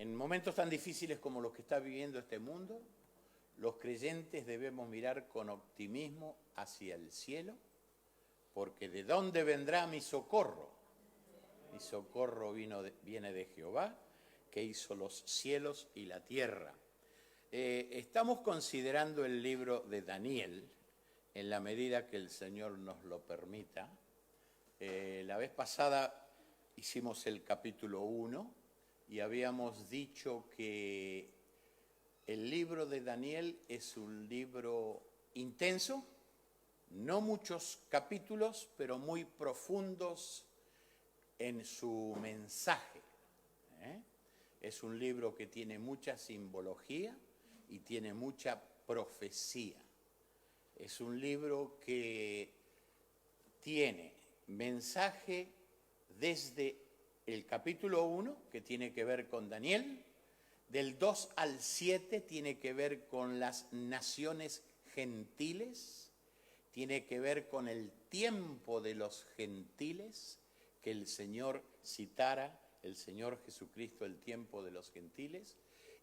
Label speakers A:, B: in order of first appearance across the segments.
A: En momentos tan difíciles como los que está viviendo este mundo, los creyentes debemos mirar con optimismo hacia el cielo, porque ¿de dónde vendrá mi socorro? Mi socorro viene de Jehová, que hizo los cielos y la tierra. Estamos considerando el libro de Daniel, en la medida que el Señor nos lo permita. La vez pasada hicimos el capítulo 1 y habíamos dicho que el libro de Daniel es un libro intenso, no muchos capítulos, pero muy profundos en su mensaje. Es un libro que tiene mucha simbología y tiene mucha profecía. Es un libro que tiene mensaje desde el capítulo 1, que tiene que ver con Daniel, del 2 al 7 tiene que ver con las naciones gentiles, tiene que ver con el tiempo de los gentiles, que el Señor citara, el Señor Jesucristo, el tiempo de los gentiles,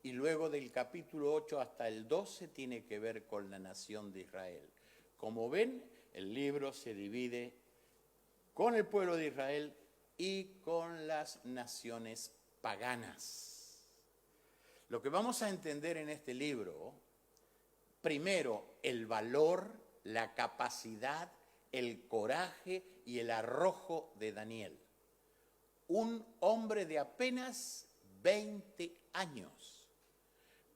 A: y luego del capítulo 8 hasta el 12 tiene que ver con la nación de Israel. Como ven, el libro se divide con el pueblo de Israel y con las naciones paganas. Lo que vamos a entender en este libro, primero, el valor, la capacidad, el coraje y el arrojo de Daniel. Un hombre de apenas 20 años,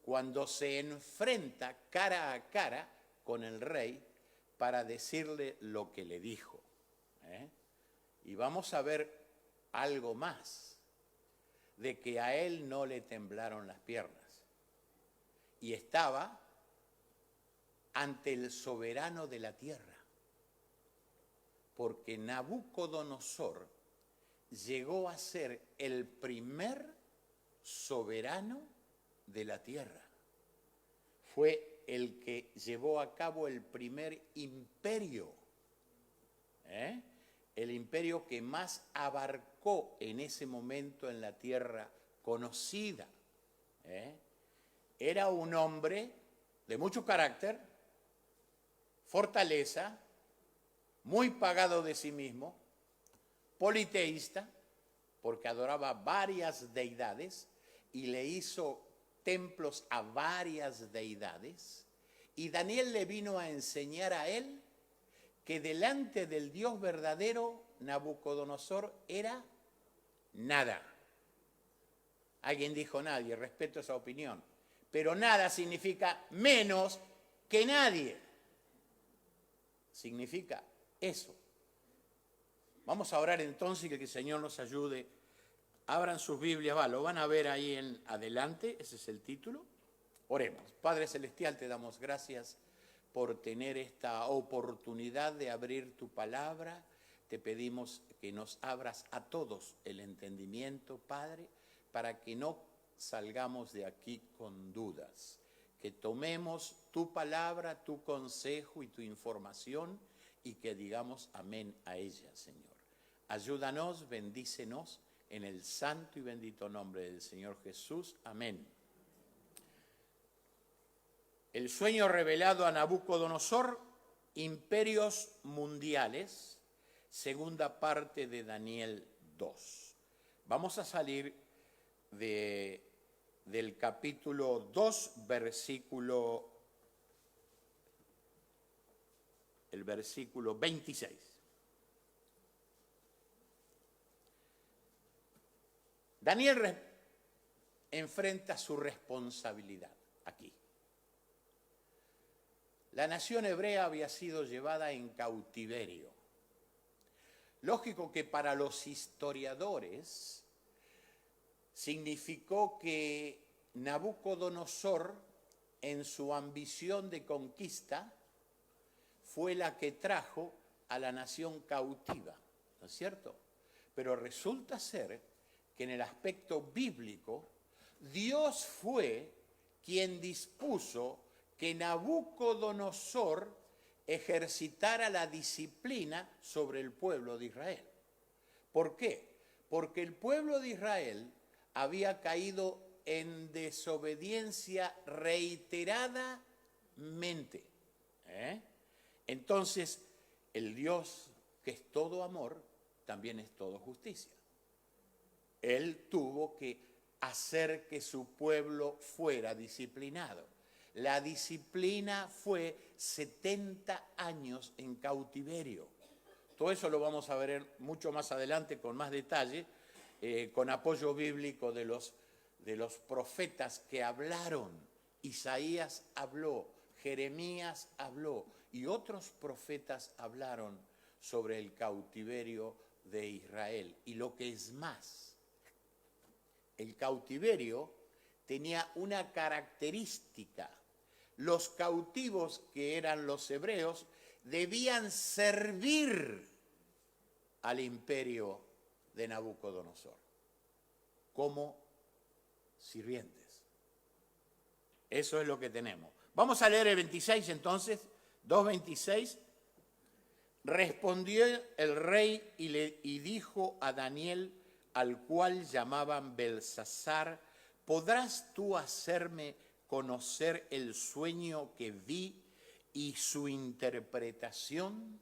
A: cuando se enfrenta cara a cara con el rey para decirle lo que le dijo. Y vamos a ver algo más, de que a él no le temblaron las piernas. Y estaba ante el soberano de la tierra, porque Nabucodonosor llegó a ser el primer soberano de la tierra. Fue el que llevó a cabo el primer imperio, el imperio que más abarcó en ese momento en la tierra conocida. Era un hombre de mucho carácter, fortaleza, muy pagado de sí mismo, politeísta, porque adoraba varias deidades y le hizo templos a varias deidades, y Daniel le vino a enseñar a él que delante del Dios verdadero, Nabucodonosor era nada. Alguien dijo nadie, respeto esa opinión, pero nada significa menos que nadie. Significa eso. Vamos a orar entonces y que el Señor nos ayude. Abran sus Biblias, lo van a ver ahí en adelante, ese es el título. Oremos. Padre Celestial, te damos gracias por tener esta oportunidad de abrir tu palabra. Te pedimos que nos abras a todos el entendimiento, Padre, para que no salgamos de aquí con dudas. Que tomemos tu palabra, tu consejo y tu información y que digamos amén a ella, Señor. Ayúdanos, bendícenos en el santo y bendito nombre del Señor Jesús. Amén. El sueño revelado a Nabucodonosor, imperios mundiales, segunda parte de Daniel 2. Vamos a salir del capítulo 2, el versículo 26. Daniel enfrenta su responsabilidad aquí. La nación hebrea había sido llevada en cautiverio. Lógico que para los historiadores significó que Nabucodonosor, en su ambición de conquista, fue la que trajo a la nación cautiva, ¿no es cierto? Pero resulta ser que en el aspecto bíblico, Dios fue quien dispuso que Nabucodonosor ejercitara la disciplina sobre el pueblo de Israel. ¿Por qué? Porque el pueblo de Israel había caído en desobediencia reiteradamente. Entonces, el Dios que es todo amor, también es todo justicia. Él tuvo que hacer que su pueblo fuera disciplinado. La disciplina fue 70 años en cautiverio. Todo eso lo vamos a ver mucho más adelante con más detalle, con apoyo bíblico de los profetas que hablaron. Isaías habló, Jeremías habló y otros profetas hablaron sobre el cautiverio de Israel. Y lo que es más, el cautiverio tenía una característica. Los cautivos, que eran los hebreos, debían servir al imperio de Nabucodonosor como sirvientes. Eso es lo que tenemos. Vamos a leer el 26 entonces, 2:26. Respondió el rey y dijo a Daniel, al cual llamaban Belsasar: ¿podrás tú hacerme conocer el sueño que vi y su interpretación?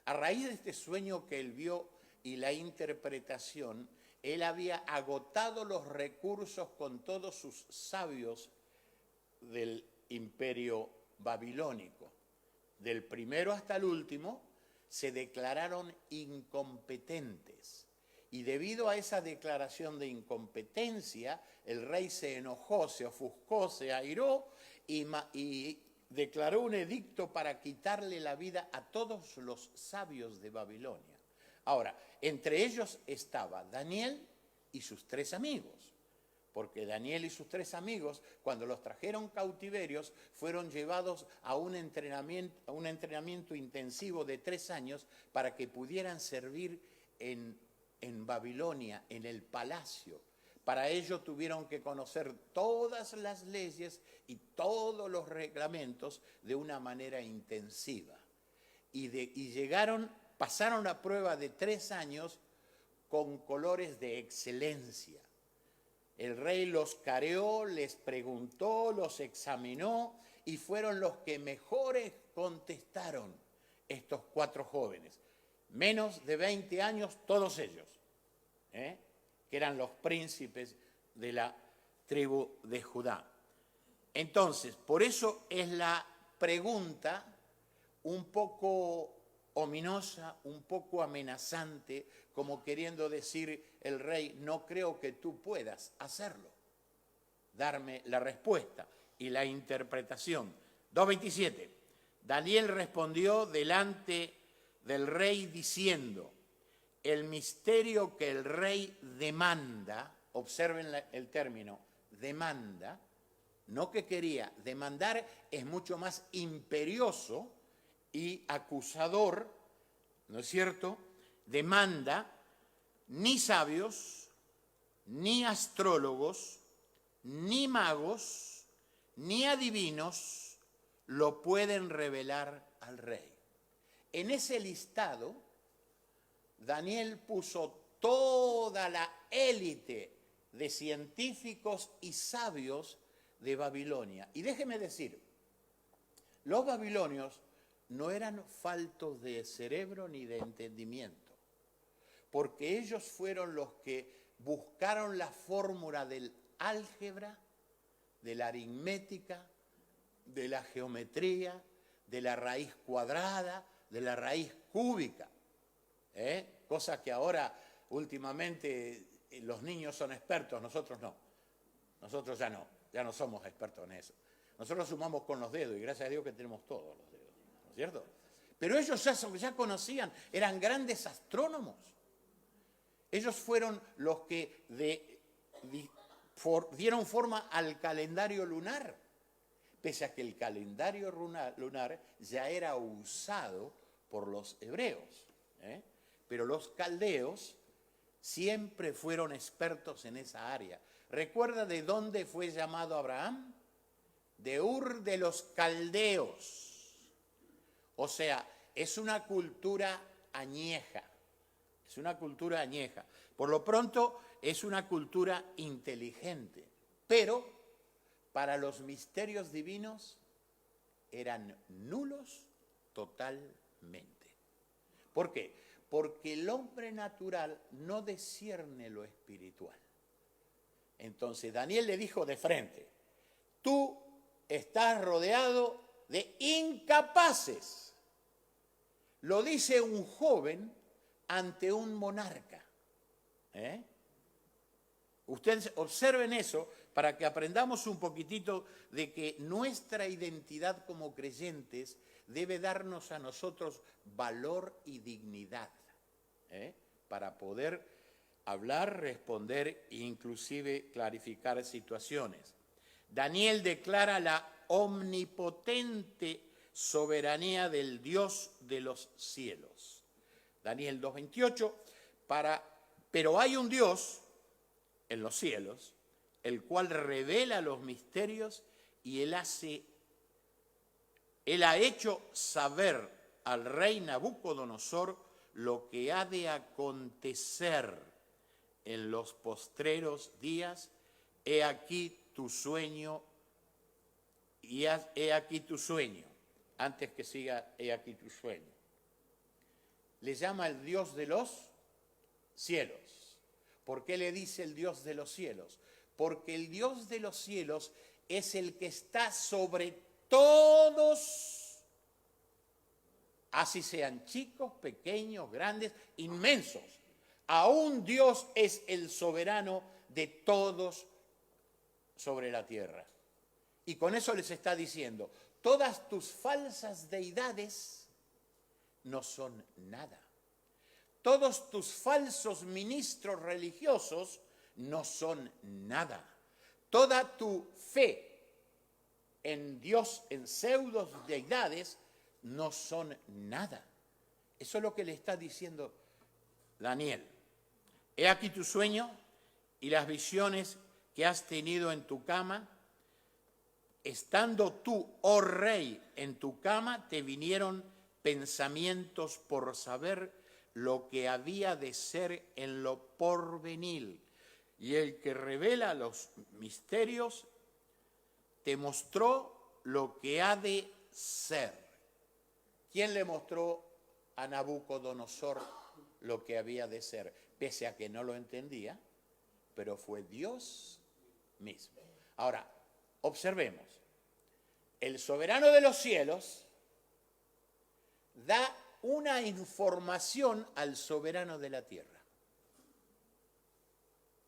A: A raíz de este sueño que él vio y la interpretación, él había agotado los recursos con todos sus sabios del imperio babilónico. Del primero hasta el último se declararon incompetentes. Y debido a esa declaración de incompetencia, el rey se enojó, se ofuscó, se airó y declaró un edicto para quitarle la vida a todos los sabios de Babilonia. Ahora, entre ellos estaba Daniel y sus 3 amigos, porque Daniel y sus 3 amigos, cuando los trajeron cautiverios, fueron llevados a un entrenamiento intensivo de 3 años para que pudieran servir en Babilonia, en el palacio. Para ello tuvieron que conocer todas las leyes y todos los reglamentos de una manera intensiva. Pasaron la prueba de 3 años con colores de excelencia. El rey los careó, les preguntó, los examinó y fueron los que mejores contestaron estos 4 jóvenes. Menos de 20 años, todos ellos, que eran los príncipes de la tribu de Judá. Entonces, por eso es la pregunta un poco ominosa, un poco amenazante, como queriendo decir el rey: no creo que tú puedas hacerlo, darme la respuesta y la interpretación. 2:27. Daniel respondió delante del rey diciendo: el misterio que el rey demanda, observen el término, demanda, no que quería, demandar es mucho más imperioso y acusador, ¿no es cierto? Demanda, ni sabios, ni astrólogos, ni magos, ni adivinos lo pueden revelar al rey. En ese listado, Daniel puso toda la élite de científicos y sabios de Babilonia. Y déjeme decir, los babilonios no eran faltos de cerebro ni de entendimiento, porque ellos fueron los que buscaron la fórmula del álgebra, de la aritmética, de la geometría, de la raíz cuadrada, de la raíz cúbica, cosa que ahora últimamente los niños son expertos, nosotros no, nosotros ya no somos expertos en eso. Nosotros sumamos con los dedos y gracias a Dios que tenemos todos los dedos, ¿no es cierto? Pero ellos ya conocían, eran grandes astrónomos. Ellos fueron los que dieron forma al calendario lunar, pese a que el calendario lunar ya era usado por los hebreos. Pero los caldeos siempre fueron expertos en esa área. ¿Recuerda de dónde fue llamado Abraham? De Ur de los Caldeos. O sea, es una cultura añeja. Es una cultura añeja. Por lo pronto, es una cultura inteligente. pero para los misterios divinos eran nulos totalmente. ¿Por qué? Porque el hombre natural no discierne lo espiritual. Entonces Daniel le dijo de frente, tú estás rodeado de incapaces. Lo dice un joven ante un monarca. Ustedes observen eso para que aprendamos un poquitito de que nuestra identidad como creyentes debe darnos a nosotros valor y dignidad, para poder hablar, responder e inclusive clarificar situaciones. Daniel declara la omnipotente soberanía del Dios de los cielos. Daniel 2:28, pero hay un Dios en los cielos, el cual revela los misterios y él ha hecho saber al rey Nabucodonosor lo que ha de acontecer en los postreros días. He aquí tu sueño, y he aquí tu sueño. Antes que siga, he aquí tu sueño. Le llama el Dios de los cielos. ¿Por qué le dice el Dios de los cielos? Porque el Dios de los cielos es el que está sobre todos, así sean chicos, pequeños, grandes, inmensos. Aún Dios es el soberano de todos sobre la tierra. Y con eso les está diciendo, todas tus falsas deidades no son nada. Todos tus falsos ministros religiosos no son nada. Toda tu fe en Dios, en pseudos deidades, no son nada. Eso es lo que le está diciendo Daniel. He aquí tu sueño y las visiones que has tenido en tu cama. Estando tú, oh rey, en tu cama, te vinieron pensamientos por saber lo que había de ser en lo porvenir. Y el que revela los misterios te mostró lo que ha de ser. ¿Quién le mostró a Nabucodonosor lo que había de ser? Pese a que no lo entendía, pero fue Dios mismo. Ahora, observemos. El soberano de los cielos da una información al soberano de la tierra.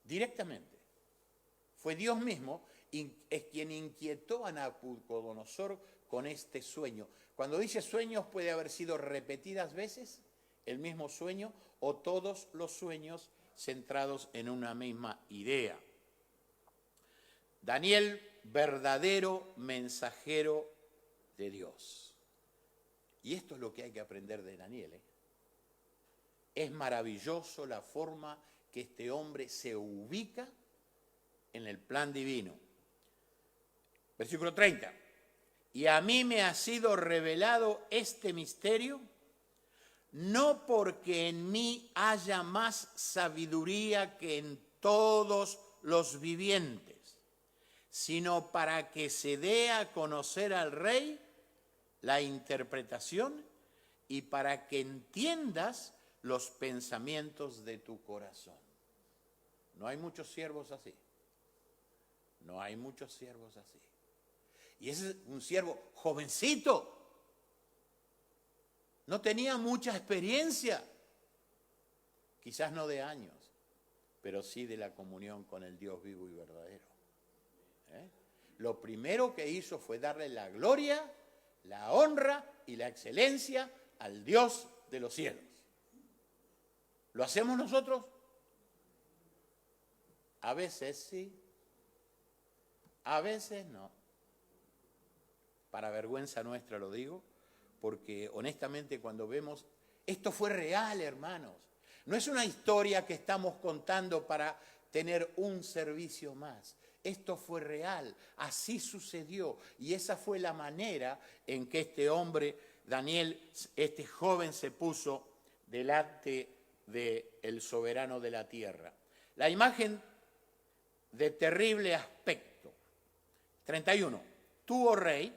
A: Directamente. Fue Dios mismo es quien inquietó a Nabucodonosor con este sueño. Cuando dice sueños puede haber sido repetidas veces el mismo sueño o todos los sueños centrados en una misma idea. Daniel, verdadero mensajero de Dios. Y esto es lo que hay que aprender de Daniel. Es maravilloso la forma que este hombre se ubica en el plan divino. Versículo 30. Y a mí me ha sido revelado este misterio, no porque en mí haya más sabiduría que en todos los vivientes, sino para que se dé a conocer al rey la interpretación y para que entiendas los pensamientos de tu corazón. No hay muchos siervos así. No hay muchos siervos así. Y ese es un siervo jovencito. No tenía mucha experiencia. Quizás no de años, pero sí de la comunión con el Dios vivo y verdadero. Lo primero que hizo fue darle la gloria, la honra y la excelencia al Dios de los cielos. ¿Lo hacemos nosotros? A veces sí, a veces no. Para vergüenza nuestra lo digo, porque honestamente cuando vemos, esto fue real, hermanos. No es una historia que estamos contando para tener un servicio más. Esto fue real, así sucedió. Y esa fue la manera en que este hombre, Daniel, este joven, se puso delante del soberano de la tierra. La imagen de terrible aspecto 31. Tú, oh rey,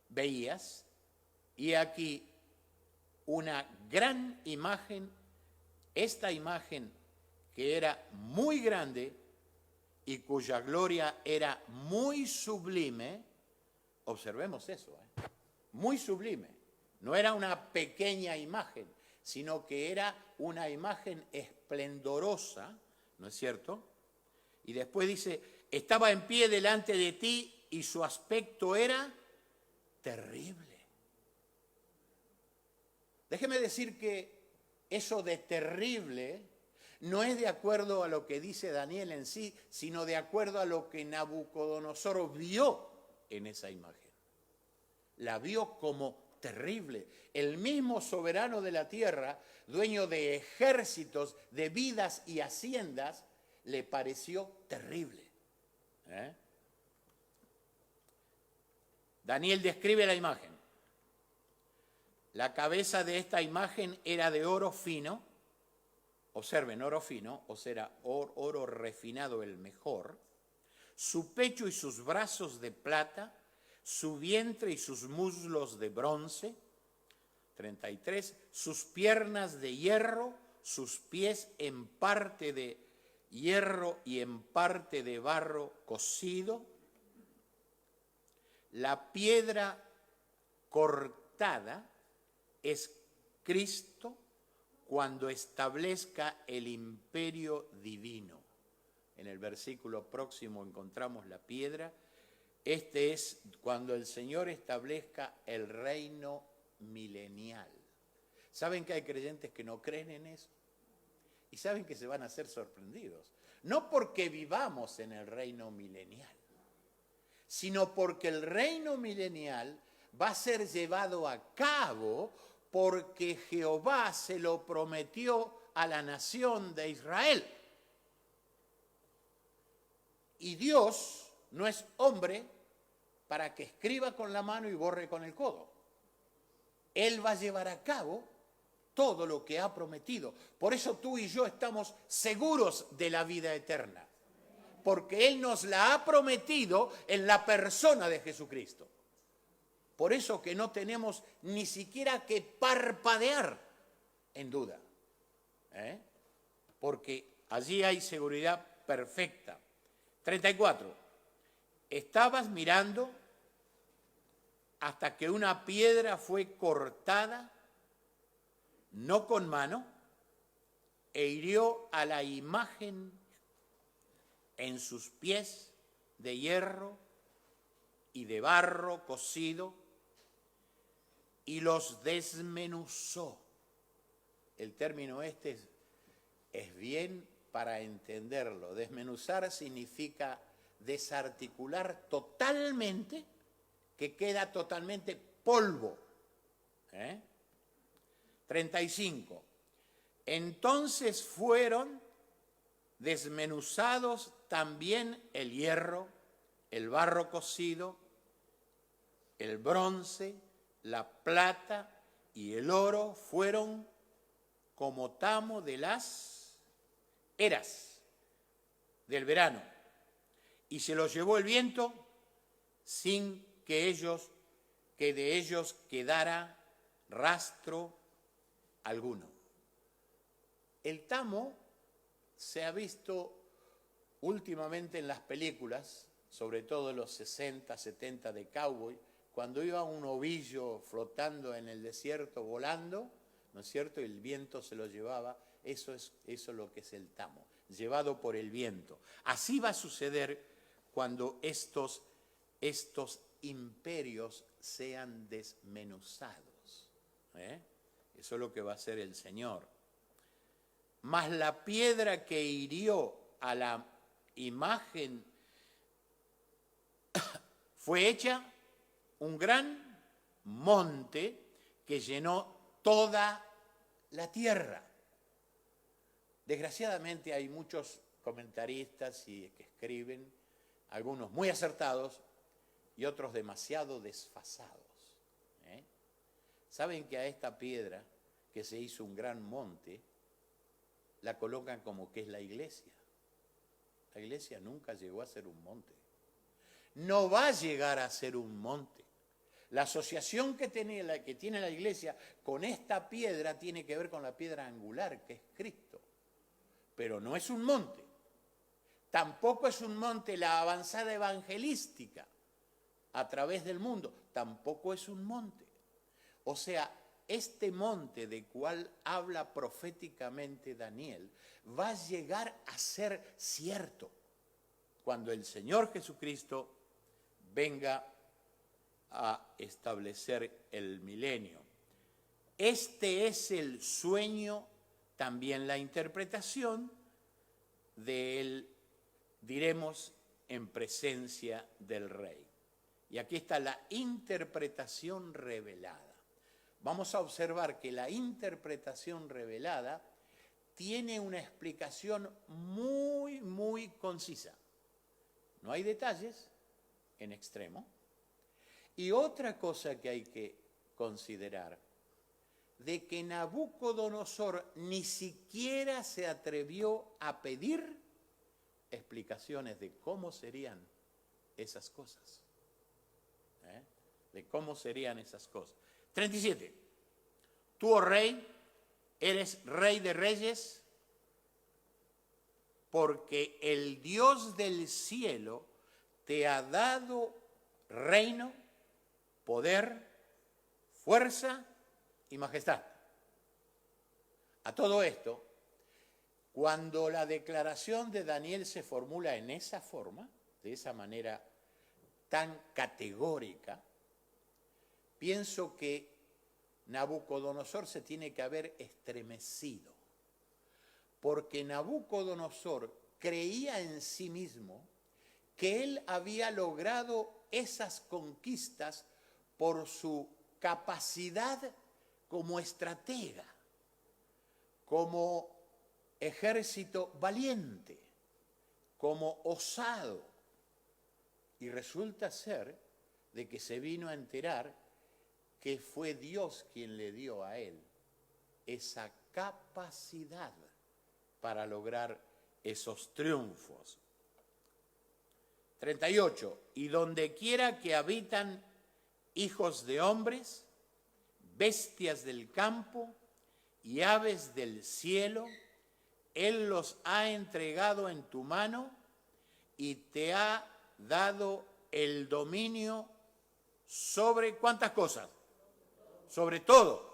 A: veías, y aquí una gran imagen, esta imagen que era muy grande y cuya gloria era muy sublime. Observemos eso, muy sublime. No era una pequeña imagen, sino que era una imagen esplendorosa, ¿no es cierto? Y después dice, estaba en pie delante de ti y su aspecto era terrible. Déjeme decir que eso de terrible no es de acuerdo a lo que dice Daniel en sí, sino de acuerdo a lo que Nabucodonosor vio en esa imagen. La vio como terrible. El mismo soberano de la tierra, dueño de ejércitos, de vidas y haciendas, le pareció terrible. Daniel describe la imagen. La cabeza de esta imagen era de oro fino. Observen, oro fino, o sea, oro refinado el mejor. Su pecho y sus brazos de plata, su vientre y sus muslos de bronce. 33. Sus piernas de hierro, sus pies en parte de hierro y en parte de barro cocido. La piedra cortada es Cristo cuando establezca el imperio divino. En el versículo próximo encontramos la piedra. Este es cuando el Señor establezca el reino milenial. ¿Saben que hay creyentes que no creen en eso? Y saben que se van a ser sorprendidos. No porque vivamos en el reino milenial, sino porque el reino milenial va a ser llevado a cabo porque Jehová se lo prometió a la nación de Israel. Y Dios no es hombre para que escriba con la mano y borre con el codo. Él va a llevar a cabo todo lo que ha prometido. Por eso tú y yo estamos seguros de la vida eterna, porque Él nos la ha prometido en la persona de Jesucristo. Por eso que no tenemos ni siquiera que parpadear en duda, porque allí hay seguridad perfecta. 34. Estabas mirando hasta que una piedra fue cortada, no con mano, e hirió a la imagen en sus pies de hierro y de barro cocido, y los desmenuzó. El término este es bien para entenderlo. Desmenuzar significa desarticular totalmente, que queda totalmente polvo. 35. Entonces fueron desmenuzados también el hierro, el barro cocido, el bronce, la plata y el oro fueron como tamo de las eras del verano, y se los llevó el viento sin que de ellos quedara rastro alguno. El tamo se ha visto últimamente en las películas, sobre todo en los 60, 70 de cowboy, cuando iba un ovillo flotando en el desierto volando, ¿no es cierto? Y el viento se lo llevaba. Eso es lo que es el tamo, llevado por el viento. Así va a suceder cuando estos imperios sean desmenuzados. Eso es lo que va a hacer el Señor. Mas la piedra que hirió a la imagen fue hecha un gran monte que llenó toda la tierra. Desgraciadamente hay muchos comentaristas que escriben, algunos muy acertados y otros demasiado desfasados. ¿Saben que a esta piedra que se hizo un gran monte la colocan como que es la iglesia? La iglesia nunca llegó a ser un monte. no va a llegar a ser un monte. La asociación que tiene la iglesia con esta piedra tiene que ver con la piedra angular, que es Cristo. Pero no es un monte. Tampoco es un monte la avanzada evangelística a través del mundo. Tampoco es un monte. O sea, este monte de cual habla proféticamente Daniel va a llegar a ser cierto cuando el Señor Jesucristo venga a establecer el milenio. Este es el sueño, también la interpretación del, diremos, en presencia del Rey. Y aquí está la interpretación revelada. Vamos a observar que la interpretación revelada tiene una explicación muy, muy concisa. No hay detalles en extremo. Y otra cosa que hay que considerar, de que Nabucodonosor ni siquiera se atrevió a pedir explicaciones de cómo serían esas cosas. De cómo serían esas cosas. 37. Tú, oh rey, eres rey de reyes, porque el Dios del cielo te ha dado reino, poder, fuerza y majestad. A todo esto, cuando la declaración de Daniel se formula en esa forma, de esa manera tan categórica, pienso que Nabucodonosor se tiene que haber estremecido, porque Nabucodonosor creía en sí mismo que él había logrado esas conquistas por su capacidad como estratega, como ejército valiente, como osado. Y resulta ser de que se vino a enterar que fue Dios quien le dio a él esa capacidad para lograr esos triunfos. 38. Y donde quiera que habitan hijos de hombres, bestias del campo y aves del cielo, Él los ha entregado en tu mano y te ha dado el dominio sobre ¿cuántas cosas? Sobre todo.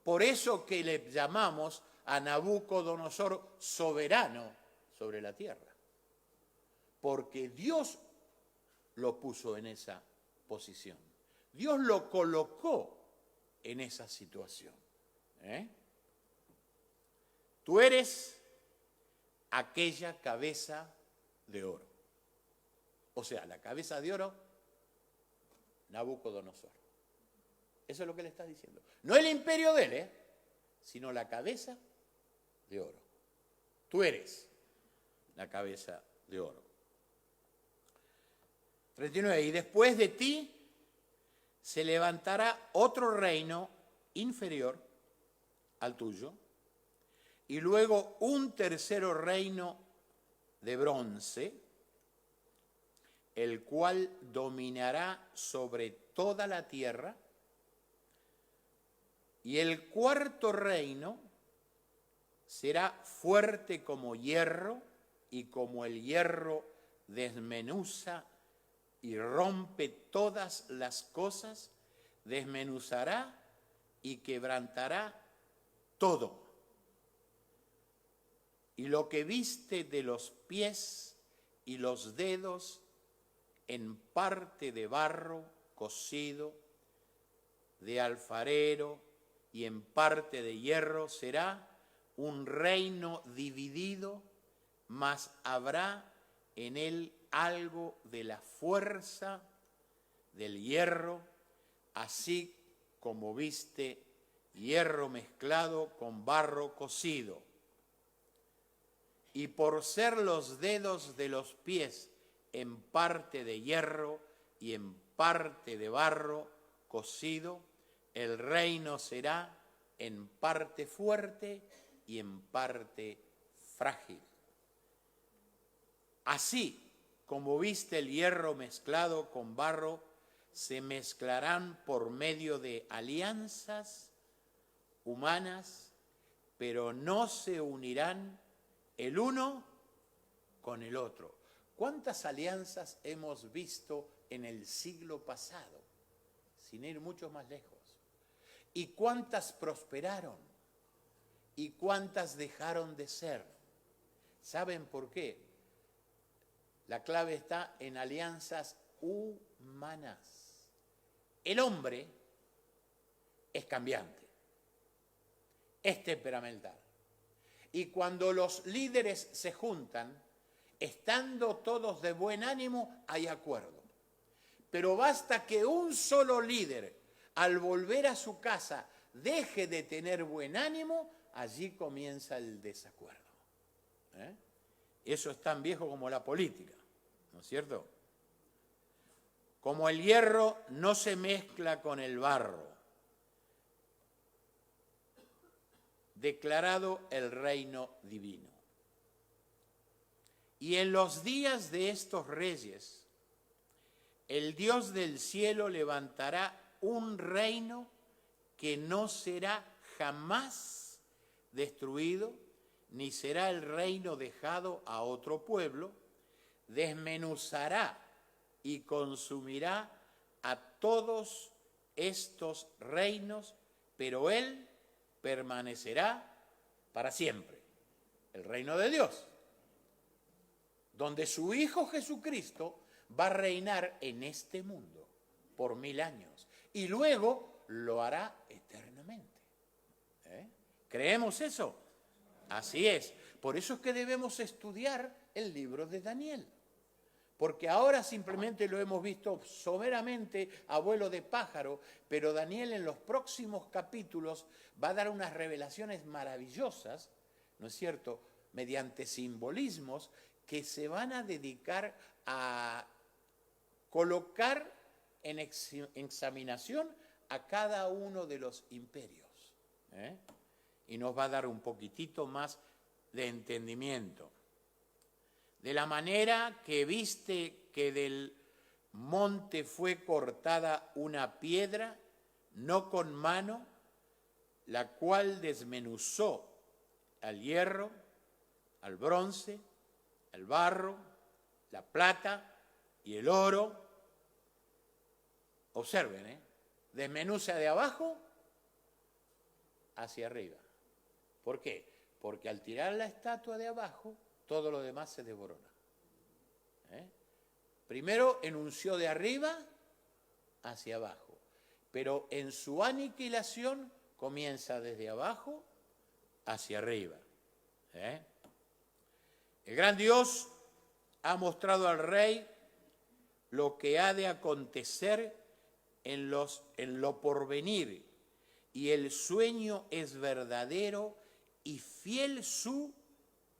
A: Por eso que le llamamos a Nabucodonosor soberano sobre la tierra. Porque Dios lo puso en esa posición. Dios lo colocó en esa situación. Tú eres aquella cabeza de oro. O sea, la cabeza de oro, Nabucodonosor. Eso es lo que le está diciendo. No el imperio de él, sino la cabeza de oro. Tú eres la cabeza de oro. 39. Y después de ti se levantará otro reino inferior al tuyo, y luego un tercero reino de bronce, el cual dominará sobre toda la tierra, y el cuarto reino será fuerte como hierro, y como el hierro desmenuza y rompe todas las cosas, desmenuzará y quebrantará todo. Y lo que viste de los pies y los dedos en parte de barro cocido, de alfarero y en parte de hierro, será un reino dividido, mas habrá en él algo de la fuerza del hierro, así como viste hierro mezclado con barro cocido. Y por ser los dedos de los pies en parte de hierro y en parte de barro cocido, el reino será en parte fuerte y en parte frágil. Así como viste el hierro mezclado con barro, se mezclarán por medio de alianzas humanas, pero no se unirán el uno con el otro. ¿Cuántas alianzas hemos visto en el siglo pasado, sin ir mucho más lejos? ¿Y cuántas prosperaron? ¿Y cuántas dejaron de ser? ¿Saben por qué? La clave está en alianzas humanas. El hombre es cambiante, es temperamental. Y cuando los líderes se juntan, estando todos de buen ánimo, hay acuerdo. Pero basta que un solo líder, al volver a su casa, deje de tener buen ánimo, allí comienza el desacuerdo. Eso es tan viejo como la política, ¿no es cierto? Como el hierro no se mezcla con el barro, declarado el reino divino. Y en los días de estos reyes, el Dios del cielo levantará un reino que no será jamás destruido, ni será el reino dejado a otro pueblo, desmenuzará y consumirá a todos estos reinos, pero él permanecerá para siempre. El reino de Dios, donde su Hijo Jesucristo va a reinar en este mundo por 1000 años y luego lo hará eternamente. ¿Creemos eso? Así es. Por eso es que debemos estudiar el libro de Daniel. Porque ahora simplemente lo hemos visto someramente a vuelo de pájaro, pero Daniel en los próximos capítulos va a dar unas revelaciones maravillosas, ¿no es cierto?, mediante simbolismos que se van a dedicar a colocar en examinación a cada uno de los imperios. Y nos va a dar un poquitito más de entendimiento. De la manera que viste que del monte fue cortada una piedra, no con mano, la cual desmenuzó al hierro, al bronce, al barro, la plata y el oro. Observen, desmenuza de abajo hacia arriba. ¿Por qué? Porque al tirar la estatua de abajo, todo lo demás se desborona. Primero enunció de arriba hacia abajo, pero en su aniquilación comienza desde abajo hacia arriba. El gran Dios ha mostrado al rey lo que ha de acontecer en lo porvenir, y el sueño es verdadero y fiel su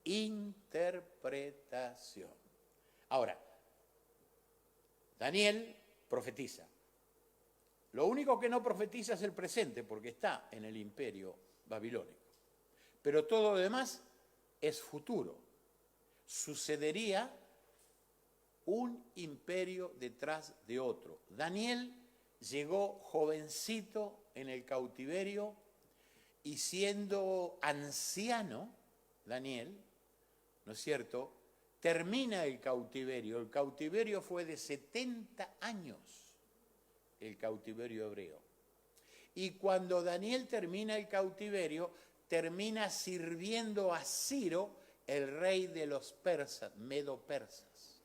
A: interpretación. Ahora, Daniel profetiza. Lo único que no profetiza es el presente, porque está en el imperio babilónico. Pero todo lo demás es futuro. Sucedería un imperio detrás de otro. Daniel llegó jovencito en el cautiverio y siendo anciano, Daniel, ¿no es cierto?, termina el cautiverio. El cautiverio fue de 70 años, el cautiverio hebreo. Y cuando Daniel termina el cautiverio, termina sirviendo a Ciro, el rey de los persas, medo-persas.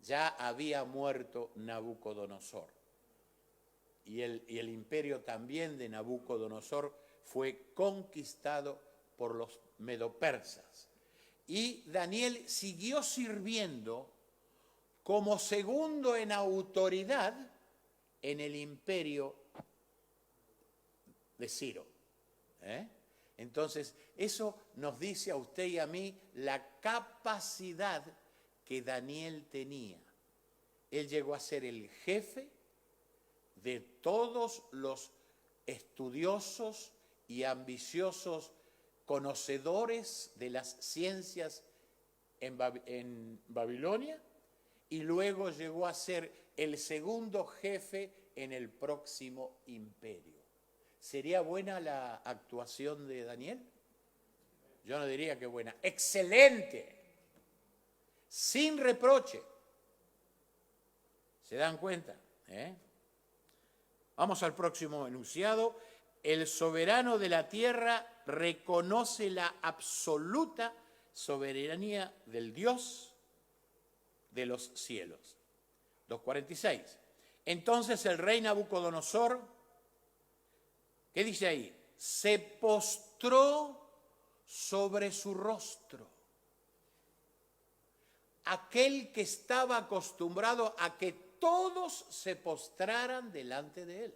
A: Ya había muerto Nabucodonosor. Y el imperio también de Nabucodonosor fue conquistado por los medo-persas. Y Daniel siguió sirviendo como segundo en autoridad en el imperio de Ciro. Entonces, eso nos dice a usted y a mí la capacidad que Daniel tenía. Él llegó a ser el jefe de todos los estudiosos y ambiciosos conocedores de las ciencias en Babilonia, y luego llegó a ser el segundo jefe en el próximo imperio. ¿Sería buena la actuación de Daniel? Yo no diría que buena. ¡Excelente! Sin reproche. ¿Se dan cuenta? Vamos al próximo enunciado. El soberano de la tierra reconoce la absoluta soberanía del Dios de los cielos. 2.46. Entonces el rey Nabucodonosor, ¿qué dice ahí? Se postró sobre su rostro. Aquel que estaba acostumbrado a que todos se postraran delante de él.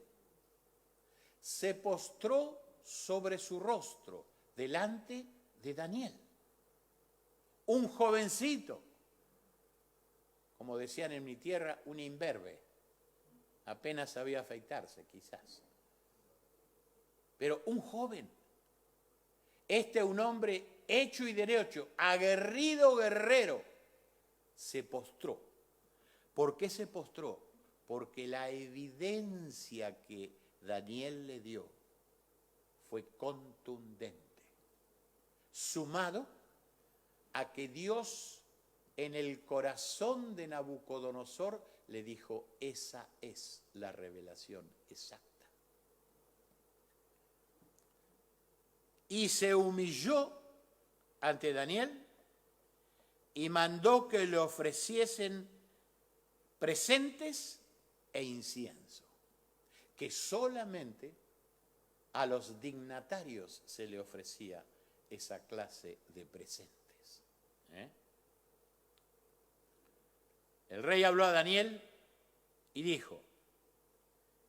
A: Se postró sobre su rostro delante de Daniel. Un jovencito, como decían en mi tierra, un imberbe. Apenas sabía afeitarse, quizás. Pero un joven. Un hombre hecho y derecho, aguerrido guerrero, se postró. ¿Por qué se postró? Porque la evidencia que Daniel le dio fue contundente, sumado a que Dios en el corazón de Nabucodonosor le dijo, esa es la revelación exacta. Y se humilló ante Daniel y mandó que le ofreciesen presentes e incienso, que solamente a los dignatarios se le ofrecía esa clase de presentes. El rey habló a Daniel y dijo,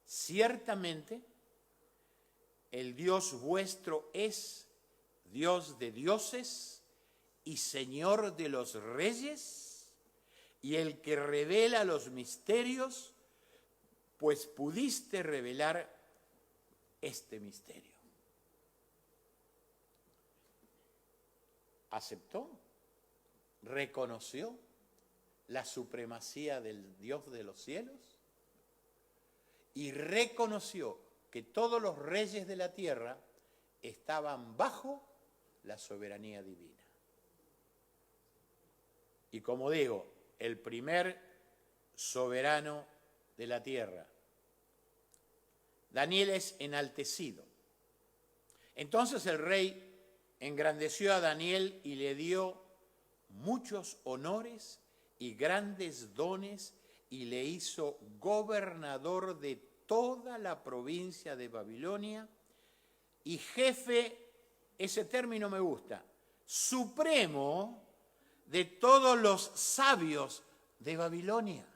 A: ciertamente el Dios vuestro es Dios de dioses y Señor de los reyes, y el que revela los misterios, pues pudiste revelar este misterio. Aceptó, reconoció la supremacía del Dios de los cielos y reconoció que todos los reyes de la tierra estaban bajo la soberanía divina. Y como digo, el primer soberano de la tierra, Daniel, es enaltecido. Entonces el rey engrandeció a Daniel y le dio muchos honores y grandes dones y le hizo gobernador de toda la provincia de Babilonia y jefe, ese término me gusta, supremo de todos los sabios de Babilonia.